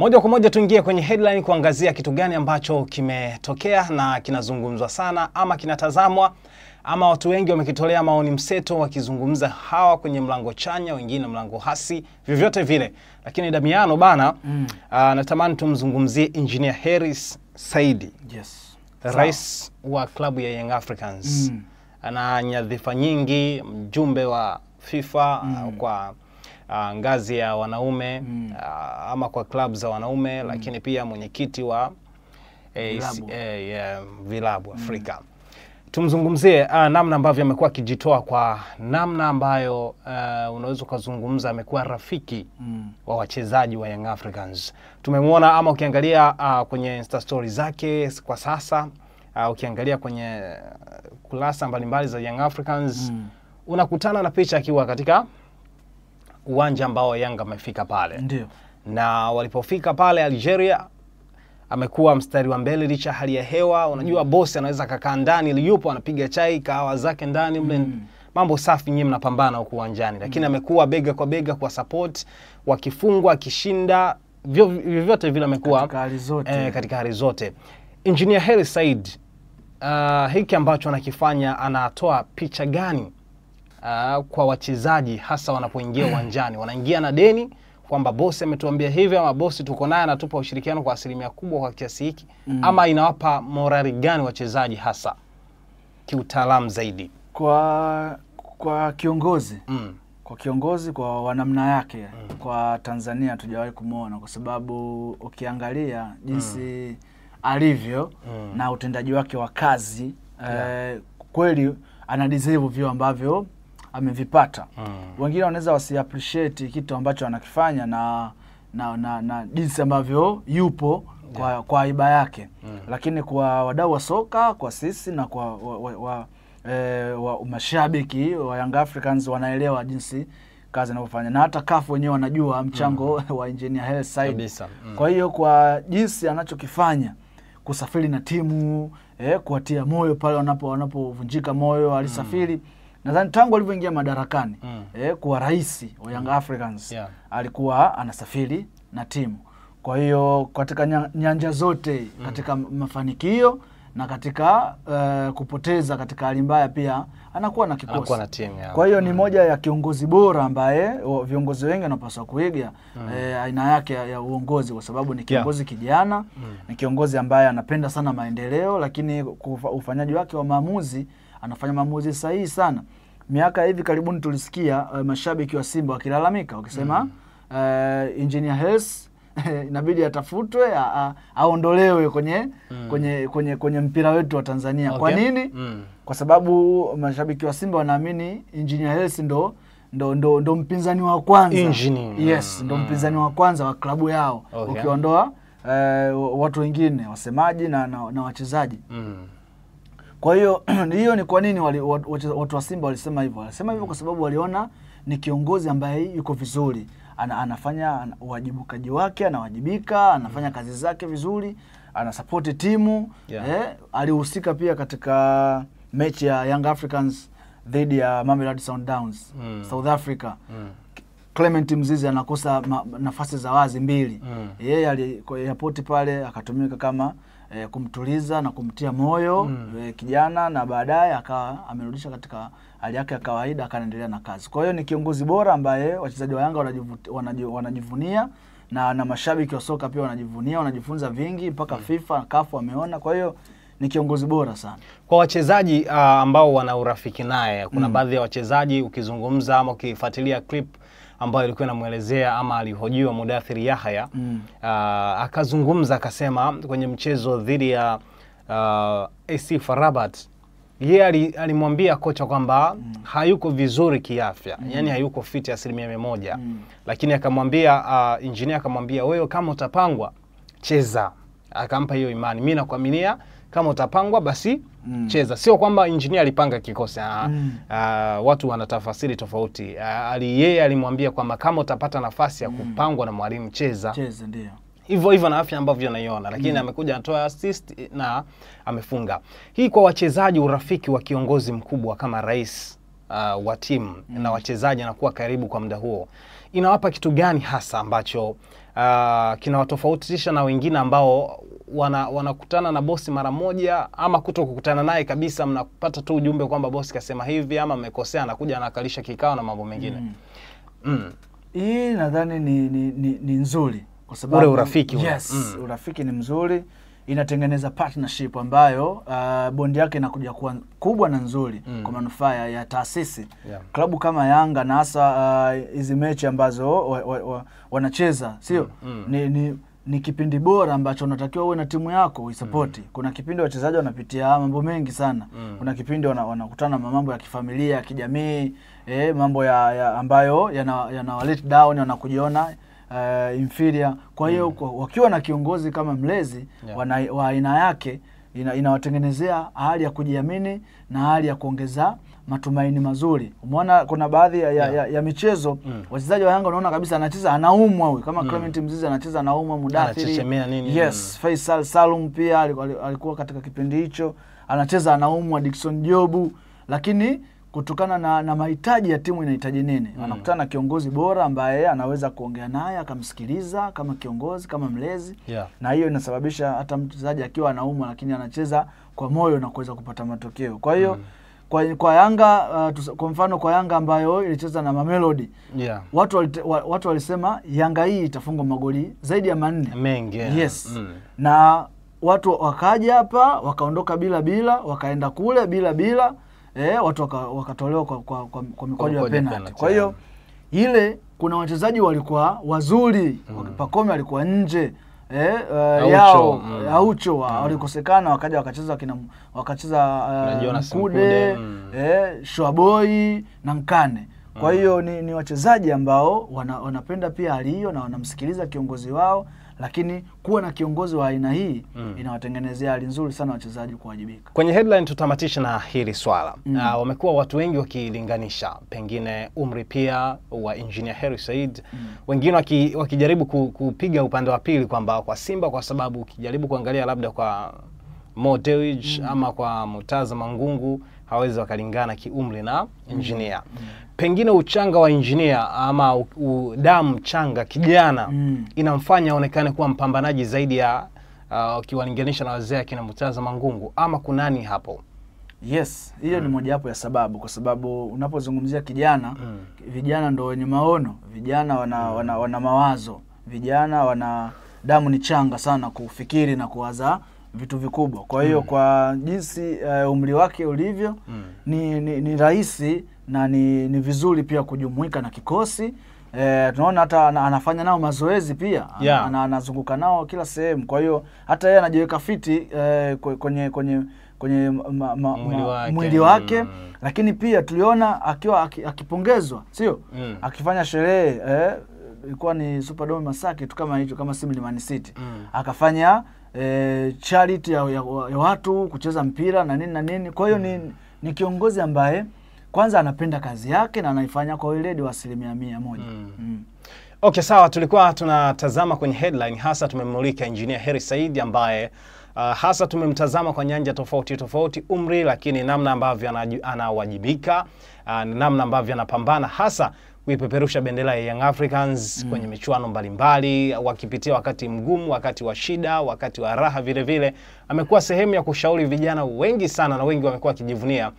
Moja kwa moja tuingie kwenye headline kuangazia kitu gani ambacho kimetokea na kinazungumzwa sana ama kinatazamwa ama watu wengi wamekitolea maoni mseto wakizungumza hawa kwenye mlango chanya, wengine mlango hasi, vyovyote vile. Lakini Damiano bana, natamani tumzungumzie Engineer Hersi Said. Yes. Rais wa klabu ya Young Africans. Ana nyadhifa nyingi, mjumbe wa FIFA kwa ngazi ya wanaume ama kwa klabu za wanaume, lakini pia mwenyekiti wa vilabu Afrika. Tumzungumzie namna ambavyo amekuwa akijitoa, kwa namna ambayo unaweza kuzungumza amekuwa rafiki wa wachezaji wa Young Africans. Tumemwona ama ukiangalia kwenye Insta story zake kwa sasa, ukiangalia kwenye kurasa mbalimbali za Young Africans, unakutana na picha akiwa katika uwanja ambao Yanga amefika pale. Ndio. Na walipofika pale Algeria, amekuwa mstari wa mbele licha hali ya hewa. Unajua bosi anaweza kakaa ndani, yupo anapiga chai kahawa zake ndani mle, mambo safi, nyinyi mnapambana huko uwanjani, lakini amekuwa bega kwa bega kwa support, wakifungwa akishinda, vyovyote vile amekuwa katika hali zote. Engineer Hersi Said, hiki ambacho anakifanya, anatoa picha gani kwa wachezaji hasa wanapoingia uwanjani? Wanaingia na deni kwamba bosi ametuambia hivi, ama bosi tuko naye anatupa ushirikiano kwa asilimia kubwa kwa kiasi hiki, ama inawapa morali gani wachezaji hasa kiutaalamu zaidi? Kwa kiongozi, kwa kiongozi kwa namna yake, kwa Tanzania tujawahi kumuona, kwa sababu ukiangalia jinsi alivyo na utendaji wake wa kazi, kweli ana deserve vyo ambavyo amevipata. Wengine wanaweza wasi appreciate kitu ambacho anakifanya na jinsi ambavyo yupo kwa aiba yake. Lakini kwa wadau wa soka, kwa sisi na kwa mashabiki wa Young Africans, wanaelewa jinsi kazi inavyofanya, na hata CAF wenyewe wanajua mchango wa Engineer Hersi Said. Kwa hiyo kwa jinsi anachokifanya, kusafiri na timu, kuwatia moyo pale wanapovunjika moyo, alisafiri nadhani tangu alivyoingia madarakani kuwa rais wa Young Africans, alikuwa anasafiri na timu. Kwa hiyo katika nyanja zote, katika mafanikio na katika kupoteza, katika hali mbaya pia anakuwa na kikosi. Kwa hiyo ni moja ya kiongozi bora ambaye viongozi wengi wanapaswa kuiga aina yake ya uongozi, kwa sababu ni kiongozi kijana, ni kiongozi ambaye anapenda sana maendeleo, lakini ufanyaji wake wa maamuzi, anafanya maamuzi sahihi sana. Miaka hivi karibuni tulisikia mashabiki wa Simba wakilalamika wakisema Engineer Hersi inabidi atafutwe, aondolewe kwenye mpira wetu wa Tanzania. Kwa nini? Kwa sababu mashabiki wa Simba wanaamini Engineer Hersi ndo mpinzani wa kwanza. Yes, ndo mpinzani wa kwanza wa klabu yao, ukiondoa watu wengine, wasemaji na wachezaji. Kwa hiyo hiyo ni kwa nini watu wa Simba walisema hivyo? Walisema hivyo kwa sababu waliona ni kiongozi ambaye yuko vizuri, anafanya uwajibukaji wake, anawajibika, anafanya kazi zake vizuri, anasupport timu. Alihusika pia katika mechi ya Young Africans dhidi ya Mamelodi Sundowns, South Africa. Clement Mzizi anakosa nafasi za wazi mbili. Yeye alipoti pale akatumika kama kumtuliza na kumtia moyo kijana, na baadaye akawa amerudisha katika hali yake ya kawaida, akaendelea na kazi. Kwa hiyo ni kiongozi bora ambaye wachezaji wa Yanga wanajivunia, na mashabiki wa soka pia wanajivunia, wanajifunza vingi, mpaka FIFA na CAF wameona. Kwa hiyo ni kiongozi bora sana. Kwa wachezaji ambao wana urafiki naye, kuna baadhi ya wachezaji ukizungumza ama ukifuatilia clip ambayo ilikuwa inamuelezea ama alihojiwa Mudathir Yahya, akazungumza akasema kwenye mchezo dhidi ya AC FAR Rabat, yeye alimwambia kocha kwamba hayuko vizuri kiafya, yani hayuko fit 100%. Lakini akamwambia engineer, akamwambia wewe kama utapangwa cheza, akampa hiyo imani, mimi nakuaminia, kama utapangwa basi cheza. Sio kwamba engineer alipanga kikosi, watu wanatafasiri tofauti. Yeye alimwambia kwamba kama utapata nafasi ya kupangwa na mwalimu cheza. Ndio. Hivyo na afya ambavyo anaiona, lakini amekuja anatoa assist na amefunga. Hii kwa wachezaji, urafiki wa kiongozi mkubwa kama rais wa timu na wachezaji anakuwa karibu kwa muda huo, inawapa kitu gani hasa ambacho kinawatofautisha na wengine ambao wanakutana na bosi mara moja ama kutokukutana naye kabisa, mnapata tu ujumbe kwamba bosi kasema hivi ama mmekosea, anakuja anakalisha kikao na mambo mengine? Hii nadhani ni nzuri kwa sababu ule urafiki urafiki ni mzuri, inatengeneza partnership ambayo bondi yake inakuja kuwa kubwa na nzuri kwa manufaa ya taasisi. Klabu kama Yanga na hasa hizi mechi ambazo wanacheza, sio? Ni kipindi bora ambacho unatakiwa uwe na timu yako uisupport. Kuna kipindi wachezaji wanapitia mambo mengi sana. Kuna kipindi wanakutana na mambo ya kifamilia, ya kijamii, mambo ambayo yana let down, wanakujiona inferior. Kwa hiyo wakiwa na kiongozi kama mlezi wa aina yake, inawatengenezea hali ya kujiamini na hali ya kuongeza matumaini mazuri. Umeona kuna baadhi ya michezo wachezaji wa Yanga unaona kabisa anacheza anaumwa huyu, kama Clement Mzize anacheza anaumwa, Mudathiri. Faisal Salum pia alikuwa katika kipindi hicho anacheza anaumwa, Dickson Jobu, lakini kutokana na mahitaji ya timu inahitaji nini, anakutana na kiongozi bora ambaye anaweza kuongea naye akamsikiliza kama kiongozi, kama mlezi. Na hiyo inasababisha hata mchezaji akiwa anaumwa lakini anacheza kwa moyo na kuweza kupata matokeo. Kwa hiyo kwa Yanga, kwa mfano kwa Yanga ambayo ilicheza na Mamelodi, watu walisema Yanga hii itafungwa magoli zaidi ya 4 mengi. Na watu wakaja hapa wakaondoka bila, wakaenda kule bila, watu wakatolewa kwa mikwaju ya penalty. Kwa hiyo ile kuna wachezaji walikuwa wazuri, Pacome alikuwa nje, Aucho walikosekana, wakaja wakacheza Mkude, Shoaboy na Nkane. Kwa hiyo ni wachezaji ambao wanapenda pia hali hiyo na wanamsikiliza kiongozi wao, lakini kuwa na kiongozi wa aina hii inawatengenezea hali nzuri sana wachezaji kuwajibika. Kwenye headline tutamatisha na hili swala. Wamekuwa watu wengi wakilinganisha pengine umri pia wa Engineer Hersi Said, wengine wakijaribu kupiga upande wa pili kwamba kwa Simba, kwa sababu ukijaribu kuangalia labda kwa Mo Dewji ama kwa Murtaza Mangungu hawezi wakalingana kiumri na Engineer. Pengine uchanga wa Engineer ama damu changa kijana inamfanya aonekane kuwa mpambanaji zaidi ya ukiwalinganisha na wazee kina Murtaza Mangungu, ama kunani hapo? Yes, hiyo ni moja hapo ya sababu, kwa sababu unapozungumzia kijana, vijana ndio wenye maono, vijana wana mawazo, vijana wana damu ni changa sana kufikiri na kuwaza vitu vikubwa. Kwa hiyo kwa jinsi umri wake ulivyo, ni rahisi na ni vizuri pia kujumuika na kikosi. Tunaona hata anafanya nao mazoezi pia, anazunguka nao kila sehemu. Kwa hiyo hata yeye anajiweka fiti kwenye mwili wake. Lakini pia tuliona akiwa akipongezwa, sio? Akifanya sherehe, ilikuwa ni Superdome Masaki tu kama hicho, kama Simba Man City. Akafanya charity ya watu kucheza mpira na nini. Kwa hiyo ni kiongozi ambaye kwanza anapenda kazi yake na anaifanya kwa weledi wa 100%. Okay, sawa. Tulikuwa tunatazama kwenye headline, hasa tumemulika Engineer Hersi Said ambaye hasa tumemtazama kwa nyanja tofauti umri, lakini namna ambavyo anawajibika, namna ambavyo anapambana hasa kuipeperusha bendera ya Young Africans kwenye michuano mbalimbali, wakipitia wakati mgumu, wakati wa shida, wakati wa raha vile vile. Amekuwa sehemu ya kushauri vijana wengi sana na wengi wamekuwa kijivunia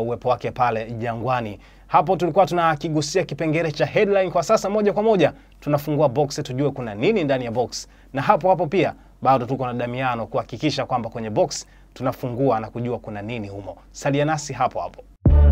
uwepo wake pale Jangwani. Hapo tulikuwa tunakigusia kipengele cha headline. Kwa sasa moja kwa moja tunafungua box tujue kuna nini ndani ya box. Na hapo pia bado tuko na Damiano kuhakikisha kwamba kwenye box tunafungua na kujua kuna nini humo. Salia nasi hapo.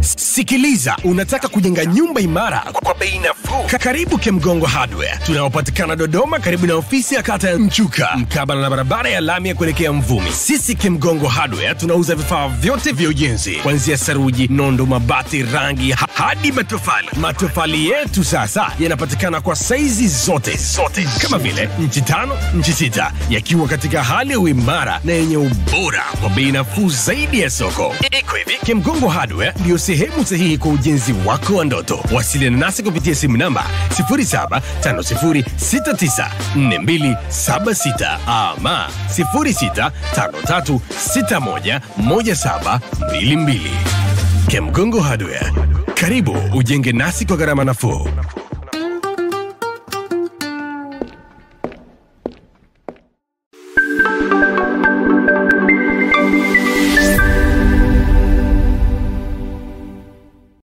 Sikiliza, unataka kujenga nyumba imara kwa bei nafuu? Karibu Kemgongo Hardware. Tunapatikana Dodoma karibu na ofisi ya kata ya Mchuka, mkabala na barabara ya lami ya kuelekea Mvumi. Sisi Kemgongo Hardware tunauza vifaa vyote vya ujenzi, kuanzia saruji, nondo, mabati, rangi hadi matofali. Matofali yetu sasa yanapatikana kwa saizi zote kama vile inchi 5, inchi 6, yakiwa katika hali ya uimara na yenye ubora kwa bei nafuu zaidi ya soko. Iko hivi, Kemgongo Hardware ndio sehemu sahihi kwa ujenzi wako wa ndoto. Wasiliana nasi kupitia simu namba 0750694276 ama 0653611722. Kemgongo Hardware, Karibu ujenge nasi kwa gharama nafuu.